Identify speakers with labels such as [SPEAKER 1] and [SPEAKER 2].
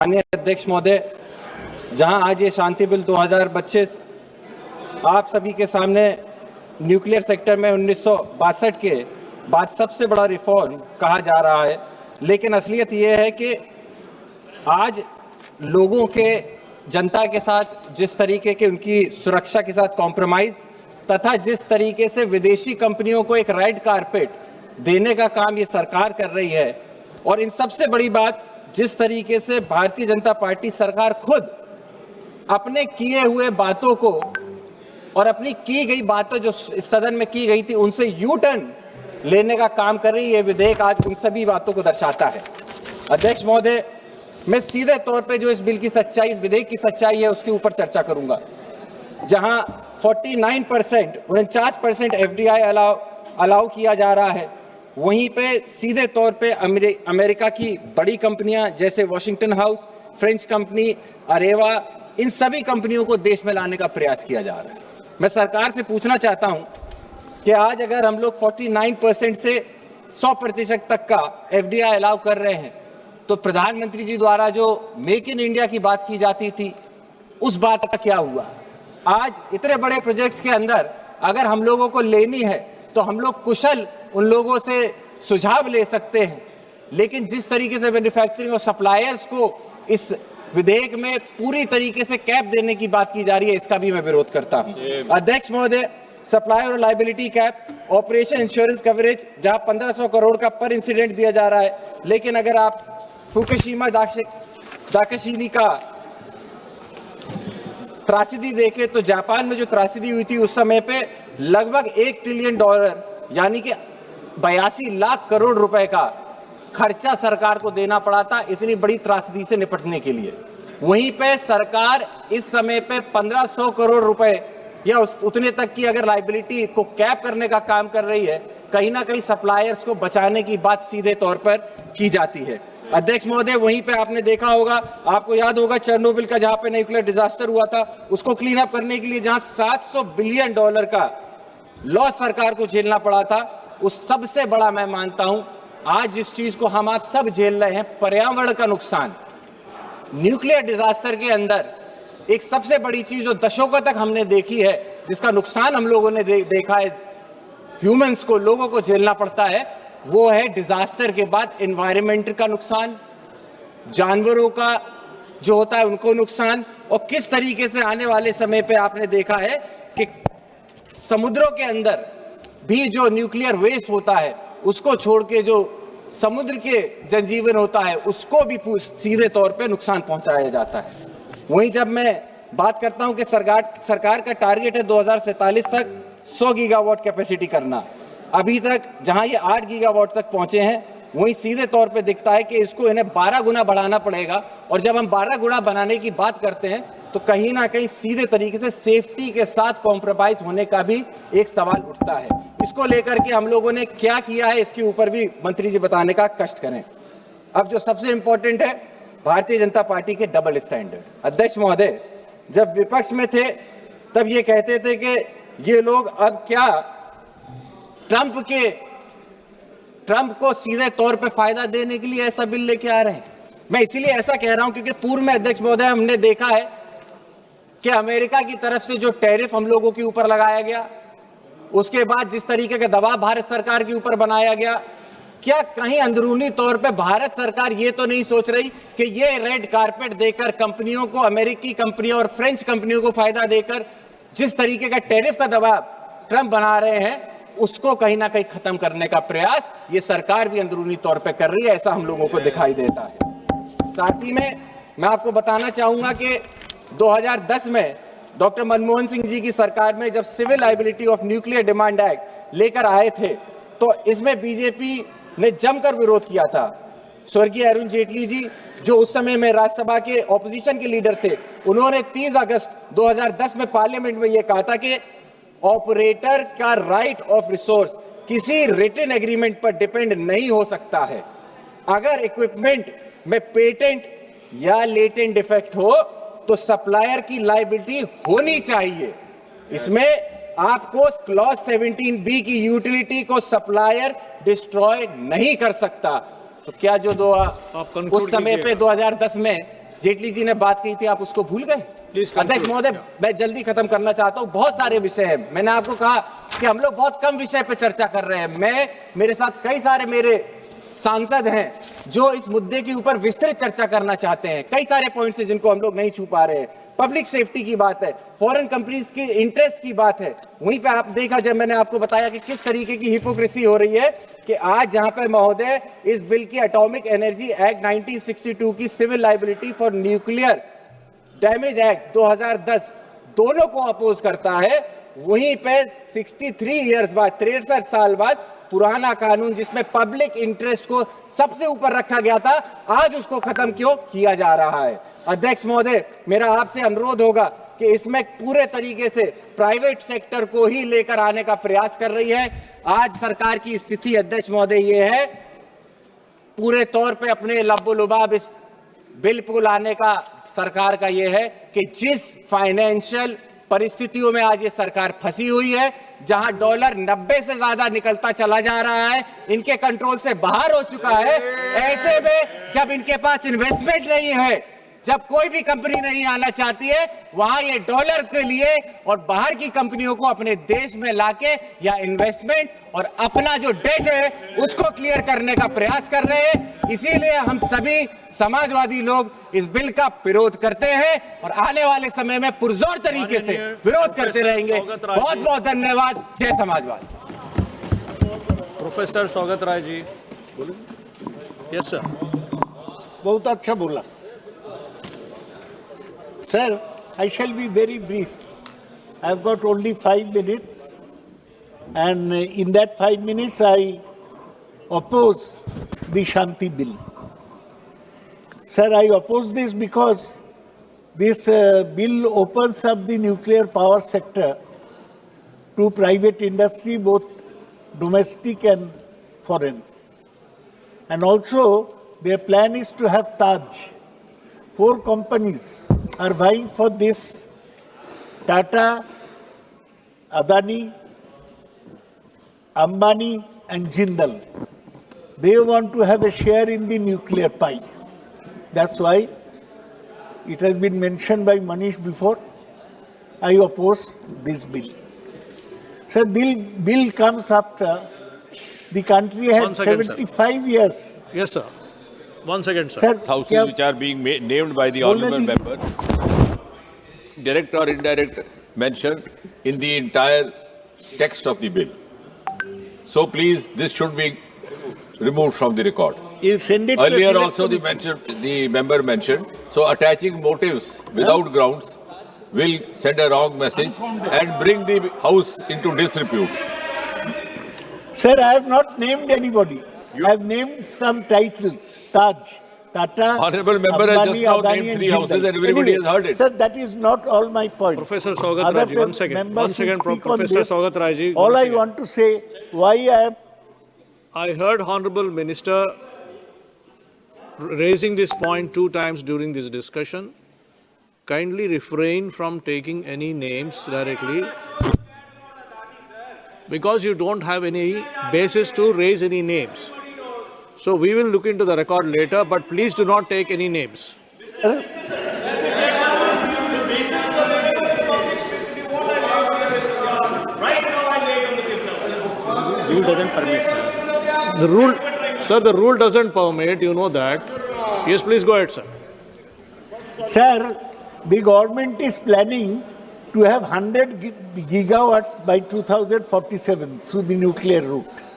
[SPEAKER 1] माननीय अध्यक्ष महोदय, जहां आज ये शांति बिल 2025 आप सभी के सामने न्यूक्लियर सेक्टर में 1962 के बाद सबसे बड़ा रिफॉर्म कहा जा रहा है, लेकिन असलियत ये है कि आज लोगों के जनता के साथ जिस तरीके के उनकी सुरक्षा के साथ कॉम्प्रोमाइज तथा जिस तरीके से विदेशी कंपनियों को एक रेड कारपेट देने का काम ये सरकार कर रही है, और इन सबसे बड़ी बात जिस तरीके से भारतीय जनता पार्टी सरकार खुद अपने किए हुए बातों को और अपनी की गई बातों जो इस सदन में की गई थी उनसे यू टर्न लेने का काम कर रही है, विधेयक आज उन सभी बातों को दर्शाता है। अध्यक्ष महोदय, मैं सीधे तौर पे जो इस बिल की सच्चाई, इस विधेयक की सच्चाई है उसके ऊपर चर्चा करूंगा। जहां 49% एफडीआई अलाउ किया जा रहा है, वहीं पे सीधे तौर पे अमेरिका की बड़ी कंपनियां जैसे Washington House, French company Areva, इन सभी कंपनियों को देश में लाने का प्रयास किया जा रहा है। मैं सरकार से पूछना चाहता हूं कि आज अगर हम लोग 49% से 100% तक का एफडीआई अलाउ कर रहे हैं, तो प्रधानमंत्री जी द्वारा जो मेक इन इंडिया की बात की जाती थी, उस बात का क्या हुआ? आज इतने बड़े प्रोजेक्ट्स के अंदर अगर हम लोगों को लेनी है तो हम लोग कुशल उन लोगों से सुझाव ले सकते हैं, लेकिन जिस तरीके से मैन्युफैक्चरिंग और सप्लायर्स को इस विधेयक में पूरी तरीके से कैप देने की बात की जा रही है, इसका भी मैं विरोध करता हूं। अध्यक्ष महोदय, सप्लायर और liability cap, operation insurance coverage जहां 1500 करोड़ का पर इंसिडेंट दिया जा रहा है, लेकिन अगर आप फुकुशिमा दाकाशिनी का त्रासदी देखें तो जापान में जो त्रासदी हुई थी उस समय पे लगभग $1 ट्रिलियन यानी कि 82 लाख करोड़ रुपए का खर्चा सरकार को देना पड़ा था इतनी बड़ी त्रासदी से निपटने के लिए। वहीं पे सरकार इस समय पे 1500 करोड़ रुपए या उतने तक की अगर लायबिलिटी को कैप करने का काम कर रही है, कहीं ना कहीं सप्लायर्स को बचाने की बात सीधे तौर पर की जाती है। अध्यक्ष महोदय, वहीं पे आपने देखा होगा, आपको याद होगा चेरनोबिल का जहां पे न्यूक्लियर डिजास्टर हुआ था, उसको क्लीन अप करने के लिए जहां $700 बिलियन का लॉस सरकार को झेलना पड़ा था, उस सबसे बड़ा मैं मानता हूं आज जिस चीज को हम आप सब झेल रहे हैं, पर्यावरण का नुकसान। न्यूक्लियर डिजास्टर के अंदर एक सबसे बड़ी चीज जो दशकों तक हमने देखी है, जिसका नुकसान हम लोगों ने देखा है, ह्यूमंस को, लोगों को झेलना पड़ता है, वो है डिजास्टर के बाद एनवायरनमेंट का नुकसान, जानवरों का जो होता है उनको नुकसान, और किस तरीके से आने वाले समय पे आपने देखा है कि समुद्रों के अंदर भी जो न्यूक्लियर वेस्ट होता है उसको छोड़ के जो समुद्र के जनजीवन होता है उसको भी सीधे तौर पे नुकसान पहुंचाया जाता है। वहीं जब मैं बात करता हूं कि सरकार का टारगेट है 2047 तक 100 गीगावाट कैपेसिटी करना, अभी तक जहां ये 8 गीगावाट तक पहुंचे हैं, वहीं सीधे तौर पे दिखता है कि इसको इन्हें 12 गुना बढ़ाना पड़ेगा। और जब हम 12 गुना बनाने की बात करते हैं तो कहीं ना कहीं सीधे तरीके से सेफ्टी के साथ कॉम्प्रोमाइज होने का भी एक सवाल उठता है। इसको लेकर के हम लोगों ने क्या किया है, इसके ऊपर भी मंत्री जी बताने का कष्ट करें। अब जो सबसे इंपॉर्टेंट है, भारतीय जनता पार्टी के डबल स्टैंडर्ड। अध्यक्ष महोदय, जब विपक्ष में थे तब ये कहते थे कि ये लोग अब क्या ट्रंप को सीधे तौर पे फायदा देने के लिए ऐसा बिल लेके आ रहे हैं। मैं इसीलिए ऐसा कह रहा हूं क्योंकि पूर्व में अध्यक्ष महोदय हमने देखा है कि अमेरिका की तरफ से जो टैरिफ हम लोगों के ऊपर लगाया गया, उसके बाद जिस तरीके का दबाव भारत सरकार के ऊपर बनाया गया, क्या कहीं अंदरूनी तौर पे भारत सरकार ये तो नहीं सोच रही कि ये रेड कारपेट देकर कंपनियों को, अमेरिकी कंपनियों और फ्रेंच कंपनियों को फायदा देकर जिस तरीके का टैरिफ का दबाव ट्रंप बना रहे हैं, उसको कहीं ना कहीं खत्म करने का प्रयास ये सरकार भी अंदरूनी तौर पे कर रही है, ऐसा हम लोगों को दिखाई देता है। साथ ही में मैं आपको बताना चाहूंगा कि 2010 में डॉक्टर मनमोहन सिंह जी की सरकार में जब civil liability of nuclear demand act लेकर आए थे, तो इसमें बीजेपी ने जमकर विरोध किया था। स्वर्गीय अरुण जेटली जी, जो उस समय में राज्यसभा के ऑपोजिशन के लीडर थे, उन्होंने 30 अगस्त 2010 में पार्लियामेंट में यह कहा था कि ऑपरेटर का राइट ऑफ रिसोर्स किसी रिटन एग्रीमेंट पर डिपेंड नहीं हो सकता है। अगर इक्विपमेंट में पेटेंट या लेटेंट डिफेक्ट हो तो सप्लायर की लायबिलिटी होनी चाहिए। इसमें आपको क्लॉज 17B की यूटिलिटी को सप्लायर डिस्ट्रॉय नहीं कर सकता। तो क्या जो उस समय पे 2010 में जेटली जी ने बात की थी, आप उसको भूल गए? अध्यक्ष महोदय, मैं जल्दी खत्म करना चाहता हूं। बहुत सारे विषय हैं। मैंने आपको कहा कि हम लोग बहुत कम विषय पे चर्चा कर रहे हैं। मेरे साथ कई सारे मेरे सांसद हैं जो इस मुद्दे के ऊपर विस्तृत चर्चा करना चाहते हैं। कई सारे पॉइंट्स हैं जिनको हम लोग नहीं छू पा रहे हैं। पब्लिक सेफ्टी की बात है, फॉरेन कंपनीज की इंटरेस्ट की बात है। वहीं पे आप देखा, जब मैंने आपको बताया कि किस तरीके की हिपोक्रेसी हो रही है, कि आज जहां पर महोदय इस बिल की एटॉमिक एनर्जी एक्ट 1962 की civil liability for nuclear damage act 2010 दोनों को अपोज करता है, वहीं पे 63 इयर्स बाद, 63 साल बाद पुराना कानून जिसमें पब्लिक इंटरेस्ट को सबसे ऊपर रखा गया था, आज उसको खत्म क्यों किया जा रहा है? अध्यक्ष महोदय, मेरा आपसे अनुरोध होगा कि इसमें पूरे तरीके से प्राइवेट सेक्टर को ही लेकर आने का प्रयास कर रही है। आज सरकार की स्थिति अध्यक्ष महोदय ये है, पूरे तौर पे अपने लब्बो-लुबाब इस बिल को लाने का सरकार का ये है कि जिस फाइनेंशियल परिस्थितियों में आज ये सरकार फंसी हुई है, जहां डॉलर 90 से ज्यादा निकलता चला जा रहा है, इनके कंट्रोल से बाहर हो चुका है, ऐसे में जब इनके पास इन्वेस्टमेंट नहीं है, जब कोई भी कंपनी नहीं आना चाहती है, वहां ये डॉलर के लिए और बाहर की कंपनियों को अपने देश में लाके या इन्वेस्टमेंट और अपना जो डेट है उसको क्लियर करने का प्रयास कर रहे हैं। इसीलिए हम सभी समाजवादी लोग इस बिल का विरोध करते हैं और आने वाले समय में पुरजोर तरीके से विरोध करते रहेंगे। बहुत बहुत धन्यवाद। जय समाजवाद।
[SPEAKER 2] Professor Saugata Rai ji, yes sir.
[SPEAKER 3] बहुत अच्छा बोला sir. I shall be very brief. I've got only 5 minutes, and in that 5 minutes I oppose the Shanti bill. Sir, I oppose this because this bill opens up the nuclear power sector to private industry, both domestic and foreign. And also, their plan is to have Taj. 4 companies are vying for this: Tata, Adani, Ambani and Jindal. They want to have a share in the nuclear pie. That's why it has been mentioned by Manish before. I oppose this bill. So the bill comes after the country had 75 years.
[SPEAKER 2] Yes, sir. 1 second, sir.
[SPEAKER 3] Sir,
[SPEAKER 4] houses which are being named by the honourable member, direct or indirect mention in the entire text of the bill. So please, this should be removed from the record.
[SPEAKER 3] you send it to
[SPEAKER 4] Earlier
[SPEAKER 3] select
[SPEAKER 4] also
[SPEAKER 3] committee.
[SPEAKER 4] the member mentioned, so attaching motives without grounds will send a wrong message and bring the house into disrepute.
[SPEAKER 3] Sir, I have not named anybody. I have named some titles: Taj, Tata,
[SPEAKER 4] Honourable member has
[SPEAKER 3] Ambani,
[SPEAKER 4] just now
[SPEAKER 3] Adani
[SPEAKER 4] named
[SPEAKER 3] and
[SPEAKER 4] 3 houses
[SPEAKER 3] Jindal.
[SPEAKER 4] and everybody has heard it.
[SPEAKER 3] Sir, that is not all my point.
[SPEAKER 2] Professor Saugat
[SPEAKER 3] Other
[SPEAKER 2] Raj ji, 1 second.
[SPEAKER 3] members
[SPEAKER 2] 1 second,
[SPEAKER 3] will speak on
[SPEAKER 2] Professor
[SPEAKER 3] this.
[SPEAKER 2] Saugat Raj ji.
[SPEAKER 3] All
[SPEAKER 2] 1
[SPEAKER 3] I
[SPEAKER 2] second.
[SPEAKER 3] want to say, why I am
[SPEAKER 2] I heard Honorable Minister raising this point 2 times during this discussion. Kindly refrain from taking any names directly, because you don't have any basis to raise any names. So we will look into the record later, but please do not take any names.
[SPEAKER 5] Rule doesn't permit, sir.
[SPEAKER 2] The rule, sir, the rule doesn't permit, you know that. Yes, please go ahead, sir.
[SPEAKER 3] Sir, the government is planning to have 100 gigawatts by 2047 through the nuclear route.